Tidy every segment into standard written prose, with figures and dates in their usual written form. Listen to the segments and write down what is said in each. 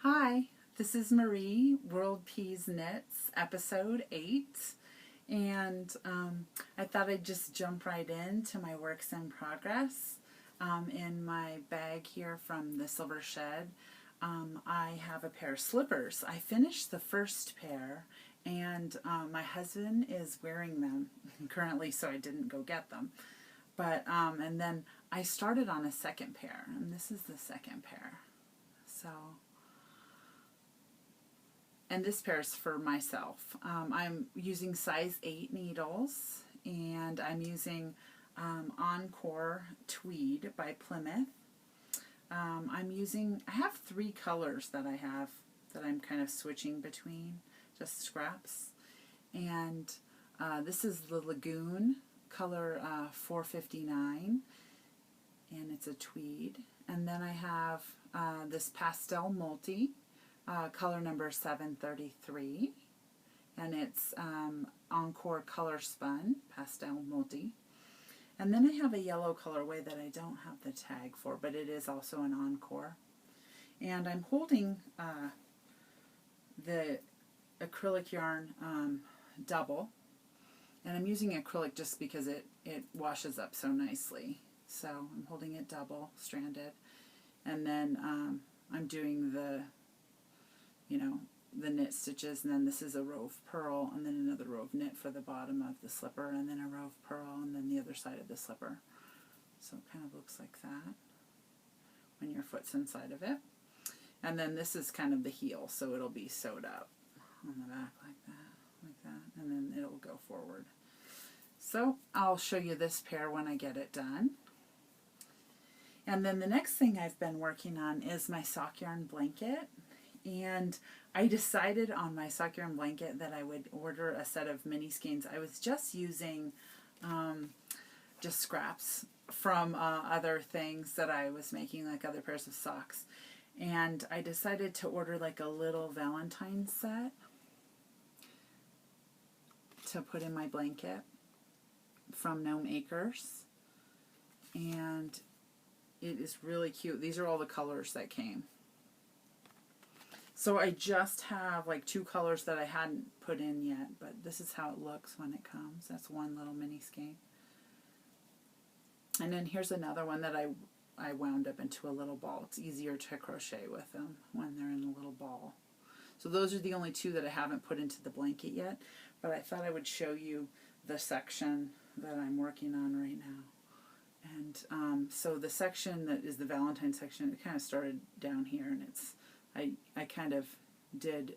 Hi, this is Marie, World Peas Knits, episode 8, and I thought I'd just jump right into my works in progress. In my bag here from the Silver Shed, I have a pair of slippers. I finished the first pair, and my husband is wearing them currently, so I didn't go get them. But and then I started on a second pair, and this is the second pair. So. And this pair is for myself. I'm using size 8 needles, and I'm using Encore Tweed by Plymouth. I have 3 colors that I'm kind of switching between, just scraps. And this is the Lagoon color 459, and it's a tweed. And then I have this Pastel Multi. Color number 733, and it's Encore Color Spun Pastel Multi. And then I have a yellow colorway that I don't have the tag for, but it is also an Encore. And I'm holding the acrylic yarn double, and I'm using acrylic just because it washes up so nicely. So I'm holding it double stranded, and then I'm doing the knit stitches, and then this is a row of purl, and then another row of knit for the bottom of the slipper, and then a row of purl, and then the other side of the slipper. So it kind of looks like that when your foot's inside of it. And then this is kind of the heel, so it'll be sewed up on the back like that, and then it'll go forward. So I'll show you this pair when I get it done. And then the next thing I've been working on is my sock yarn blanket. And I decided on my sock yarn blanket that I would order a set of mini skeins. I was just using just scraps from other things that I was making, like other pairs of socks. And I decided to order like a little Valentine's set to put in my blanket from Gnome Acres. And it is really cute. These are all the colors that came. So I just have like 2 colors that I hadn't put in yet, but this is how it looks when it comes. That's one little mini skein. And then here's another one that I wound up into a little ball. It's easier to crochet with them when they're in a little ball. So those are the only 2 that I haven't put into the blanket yet, but I thought I would show you the section that I'm working on right now. And so the section that is the Valentine section, it kind of started down here, and I kind of did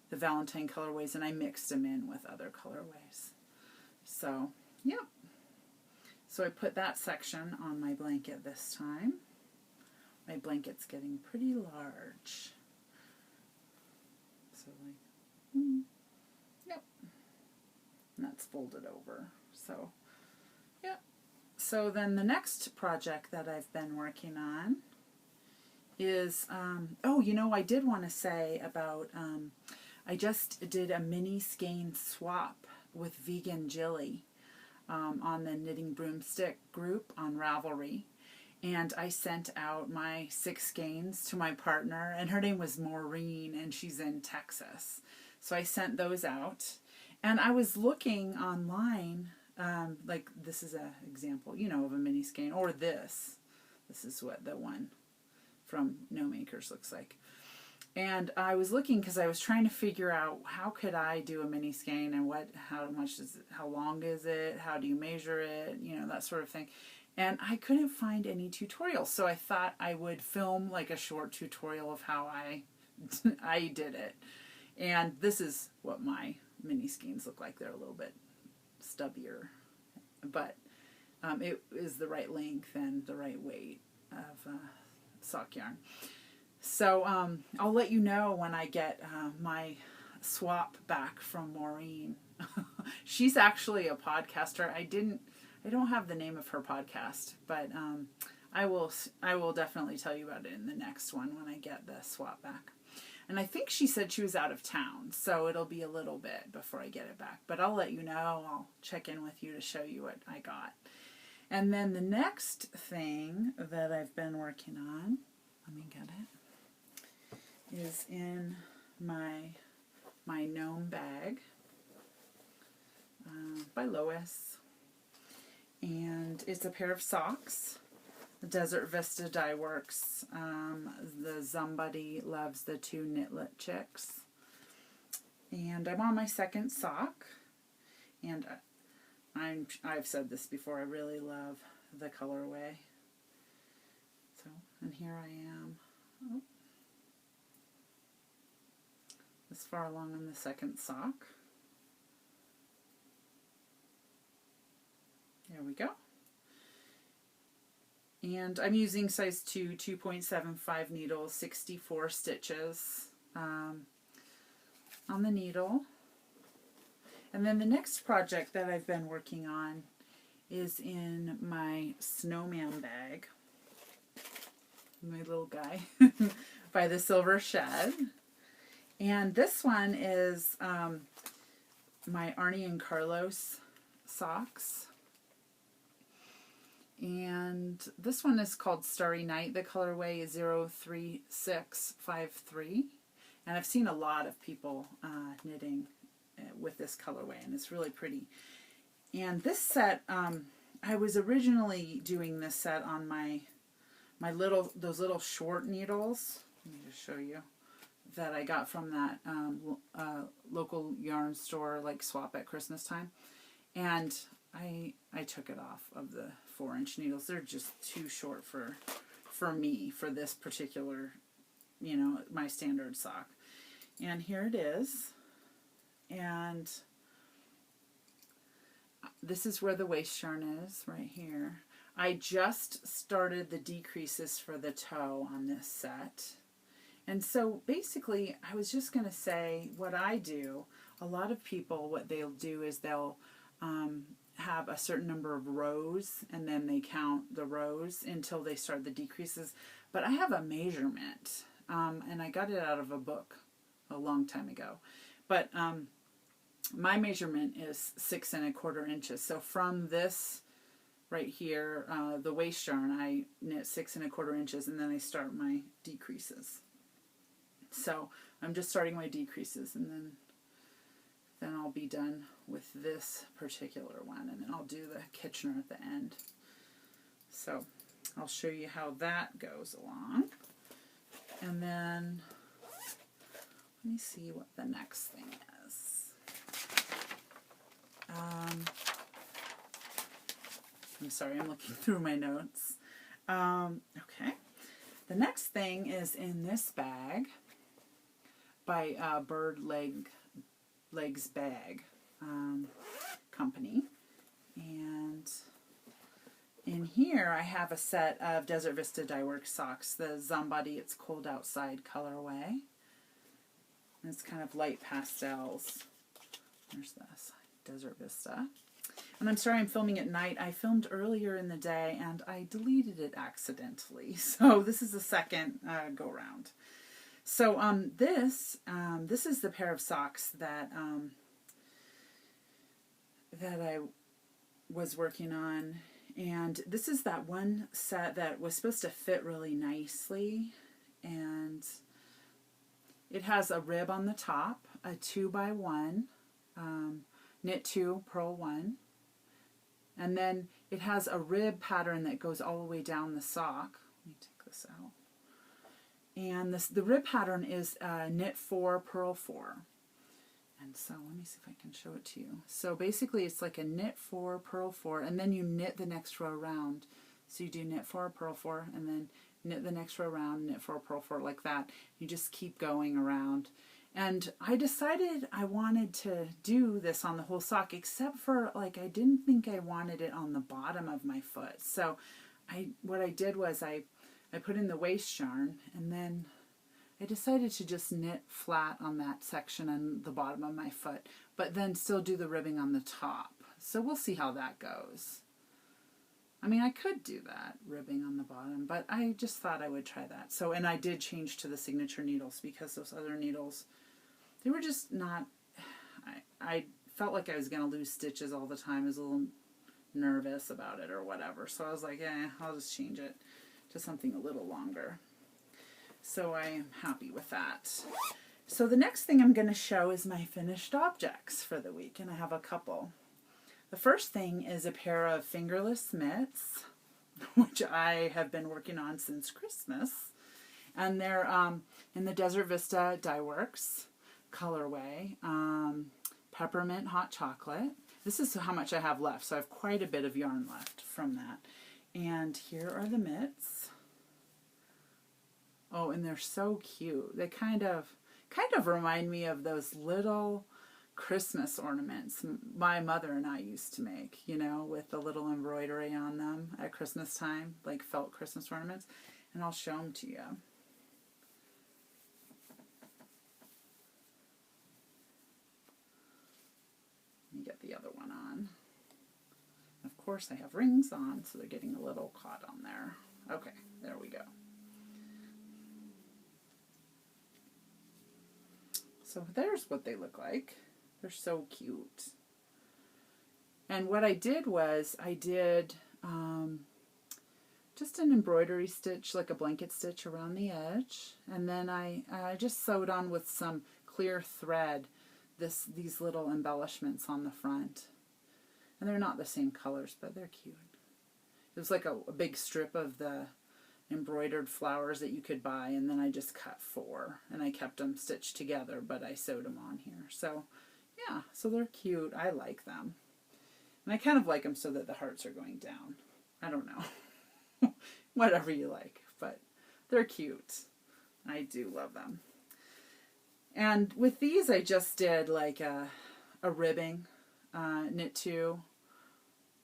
the Valentine colorways, and I mixed them in with other colorways. So, yep. So I put that section on my blanket this time. My blanket's getting pretty large. So like, yep. And that's folded over. So, yep. So then the next project that I've been working on is, I did want to say about, I just did a mini skein swap with Vegan Jilly on the Knitting Broomstick group on Ravelry. And I sent out my 6 skeins to my partner, and her name was Maureen, and she's in Texas. So I sent those out. And I was looking online, like this is an example, of a mini skein, or this. This is what the one from Gnome Acres looks like. And I was looking because I was trying to figure out how could I do a mini skein, and how long is it, how do you measure it, that sort of thing. And I couldn't find any tutorials, so I thought I would film like a short tutorial of how I did it. And this is what my mini skeins look like. They're a little bit stubbier, but it is the right length and the right weight of sock yarn. So I'll let you know when I get my swap back from Maureen. She's actually a podcaster. I don't have the name of her podcast, but I will definitely tell you about it in the next one when I get the swap back. And I think she said she was out of town, so it'll be a little bit before I get it back. But I'll let you know. I'll check in with you to show you what I got. And then the next thing that I've been working on, let me get it, is in my gnome bag by Lois, and it's a pair of socks. The Desert Vista Dye Works. The Somebody Loves the Two Knitlet Chicks. And I'm on my second sock. And I've said this before, I really love the colorway. So, and here I am. Oh, this far along on the second sock. There we go. And I'm using size 2, 2.75 needles, 64 stitches on the needle. And then the next project that I've been working on is in my snowman bag, my little guy, by the Silver Shed. And this one is my Arnie and Carlos socks. And this one is called Starry Night. The colorway is 03653. And I've seen a lot of people knitting with this colorway, and it's really pretty. And this set, I was originally doing this set on those little short needles. Let me just show you, that I got from that local yarn store, like Swap at Christmas time. And I took it off of the 4-inch needles. They're just too short for me, for this particular, my standard sock. And here it is. And this is where the waist yarn is, right here. I just started the decreases for the toe on this set. And so basically, I was just going to say what I do. A lot of people, what they'll do is they'll have a certain number of rows, and then they count the rows until they start the decreases. But I have a measurement, and I got it out of a book a long time ago. But my measurement is 6 1/4 inches. So from this right here, the waist yarn, I knit 6 1/4 inches, and then I start my decreases. So I'm just starting my decreases, and then I'll be done with this particular one, and then I'll do the Kitchener at the end. So I'll show you how that goes along. And then let me see what the next thing is. I'm sorry, I'm looking through my notes. Okay. The next thing is in this bag by Bird Legs Bag company. And in here I have a set of Desert Vista Dye Works socks, the Somebody It's Cold Outside colorway. And it's kind of light pastels. There's this, Desert Vista. And I'm sorry I'm filming at night. I filmed earlier in the day and I deleted it accidentally. So this is the second go round. So this is the pair of socks that I was working on, and this is that one set that was supposed to fit really nicely, and it has a rib on the top, a 2x1, knit 2, purl 1, and then it has a rib pattern that goes all the way down the sock. Let me take this out. And the rib pattern is knit 4, purl 4. And so let me see if I can show it to you. So basically it's like a knit 4, purl 4, and then you knit the next row round. So you do knit 4, purl 4, and then knit the next row round, knit 4, purl 4, like that. You just keep going around. And I decided I wanted to do this on the whole sock, except for, like, I didn't think I wanted it on the bottom of my foot. So what I did was I put in the waist yarn, and then I decided to just knit flat on that section on the bottom of my foot, but then still do the ribbing on the top. So we'll see how that goes. I mean, I could do that, ribbing on the bottom, but I just thought I would try that. So, and I did change to the signature needles because those other needles, they were just not, I felt like I was going to lose stitches all the time. I was a little nervous about it or whatever. So I was like, I'll just change it to something a little longer. So I am happy with that. So the next thing I'm going to show is my finished objects for the week, and I have a couple. The first thing is a pair of fingerless mitts, which I have been working on since Christmas. And they're in the Desert Vista Dye Works colorway, peppermint hot chocolate. This is how much I have left, so I have quite a bit of yarn left from that. And here are the mitts. Oh, and they're so cute. They kind of remind me of those little Christmas ornaments my mother and I used to make, you know, with the little embroidery on them at Christmas time, like felt Christmas ornaments. And I'll show them to you. Let me get the other one on. Of course, I have rings on, so they're getting a little caught on there. Okay, there we go. So there's what they look like. They're so cute. And what I did was I did just an embroidery stitch, like a blanket stitch around the edge. And then I just sewed on with some clear thread these little embellishments on the front. And they're not the same colors, but they're cute. It was like a big strip of the embroidered flowers that you could buy, and then I just cut 4, and I kept them stitched together, but I sewed them on here. So yeah, so they're cute. I like them. And I kind of like them so that the hearts are going down. I don't know. Whatever you like, but they're cute. I do love them. And with these, I just did like a ribbing, knit 2,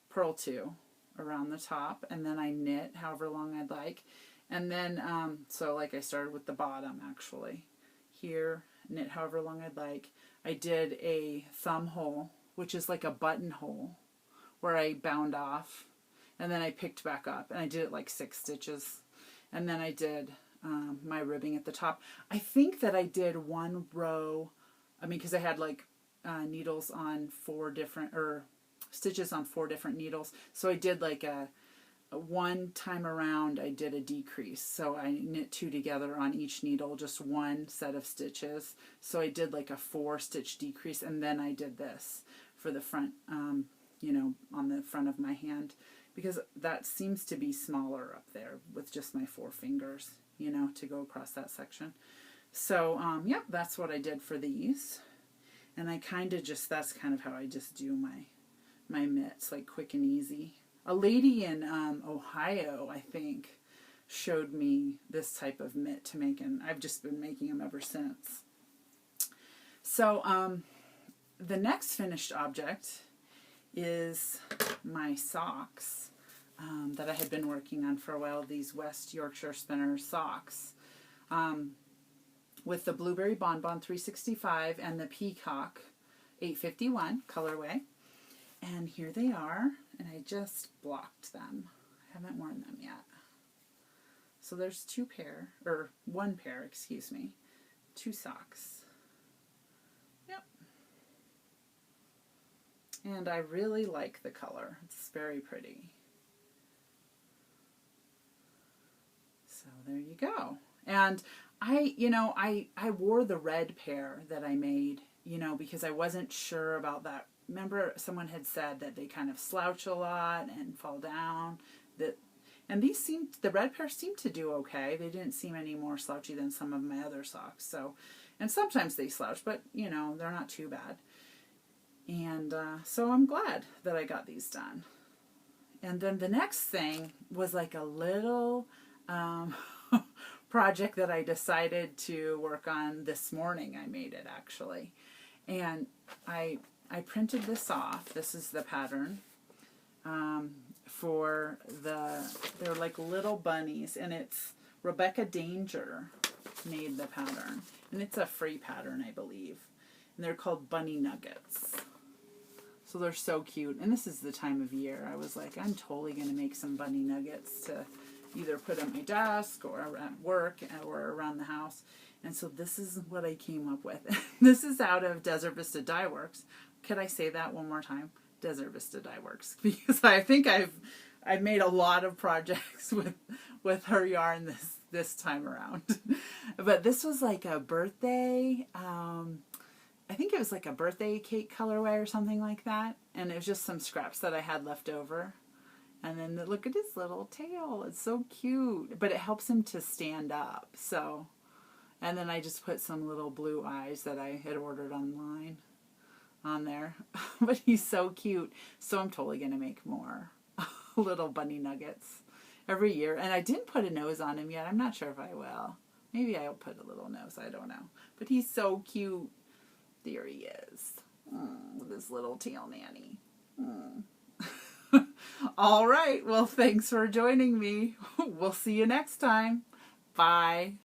purl 2 around the top, and then I knit however long I'd like. And then, so like I started with the bottom actually. Here, knit however long I'd like. I did a thumb hole, which is like a buttonhole, where I bound off, and then I picked back up, and I did it like 6 stitches. And then I did my ribbing at the top. I think that I did 1 row, I mean, because I had like needles on 4 different, or stitches on 4 different needles. So I did like a one time around, I did a decrease. So I knit 2 together on each needle, just 1 set of stitches. So I did like a 4 stitch decrease, and then I did this for the front, you know, on the front of my hand, because that seems to be smaller up there with just my 4 fingers, you know, to go across that section. So, yep, that's what I did for these. And I kind of just, that's kind of how I just do my mitts, like quick and easy. A lady in Ohio, I think, showed me this type of mitt to make, and I've just been making them ever since. So the next finished object is my socks that I had been working on for a while, these West Yorkshire Spinner socks. With the Blueberry Bonbon 365 and the Peacock 851 colorway. And here they are, and I just blocked them. I haven't worn them yet. So there's 2 pair, or 1 pair, excuse me, 2 socks. Yep. And I really like the color. It's very pretty. So there you go. And I wore the red pair that I made, you know, because I wasn't sure about that. Remember, someone had said that they kind of slouch a lot and fall down. And the red pair seemed to do okay. They didn't seem any more slouchy than some of my other socks. So, and sometimes they slouch, but you know, they're not too bad. And so I'm glad that I got these done. And then the next thing was like a little project that I decided to work on this morning. I made it actually. And I printed this off. This is the pattern for they're like little bunnies, and it's Rebecca Danger made the pattern. And it's a free pattern, I believe. And they're called bunny nuggets. So they're so cute. And this is the time of year. I was like, I'm totally going to make some bunny nuggets to either put on my desk or at work or around the house. And so this is what I came up with. This is out of Desert Vista Dye Works. Could I say that one more time? Desert Vista Dye Works. Because I think I've made a lot of projects with her yarn this time around. But this was like a birthday, I think it was like a birthday cake colorway or something like that. And it was just some scraps that I had left over. And then look at his little tail. It's so cute. But it helps him to stand up. So, and then I just put some little blue eyes that I had ordered online on there. But he's so cute. So I'm totally going to make more little bunny nuggets every year. And I didn't put a nose on him yet. I'm not sure if I will. Maybe I'll put a little nose. I don't know. But he's so cute. There he is. With his little tail nanny. All right. Well, thanks for joining me. We'll see you next time. Bye.